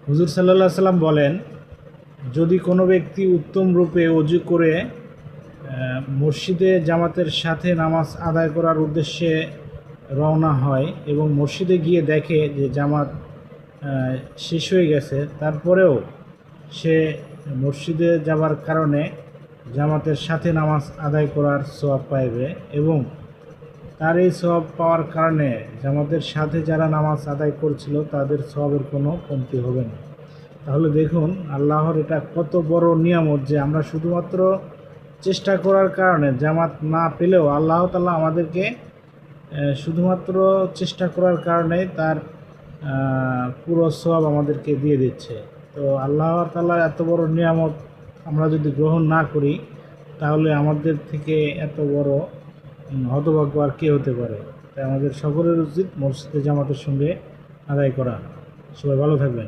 হুজুর সাল্লাল্লাহু আলাইহি সাল্লাম বলেন, যদি কোনো ব্যক্তি উত্তম রূপে ওযু করে মসজিদে জামাতের সাথে নামাজ আদায় করার উদ্দেশ্যে রওনা হয় এবং মসজিদে গিয়ে দেখে যে জামাত শেষ হয়ে গেছে, তারপরেও সে মসজিদে যাবার কারণে জামাতের সাথে নামাজ আদায় করার সওয়াব পাইবে এবং তার এই সওয়াব পাওয়ার কারণে জামাতের সাথে যারা নামাজ আদায় করছিল তাদের সওয়াবের কোনো কমতি হবে না। তাহলে দেখুন আল্লাহর এটা কত বড় নিয়ামত যে আমরা শুধুমাত্র চেষ্টা করার কারণে জামাত না পেলেও আল্লাহ তাআলা আমাদেরকে শুধুমাত্র চেষ্টা করার কারণে তার পুরো সওয়াব আমাদেরকে দিয়ে দিচ্ছে। তো আল্লাহ তাআলার এত বড় নিয়ামত আমরা যদি গ্রহণ না করি তাহলে আমাদের থেকে এত বড় হতভাগ্য আর কে হতে পারে। তাই আমাদের সকলের উচিত মসজিদে জামাতের সঙ্গে আদায় করা। সবাই ভালো থাকবেন।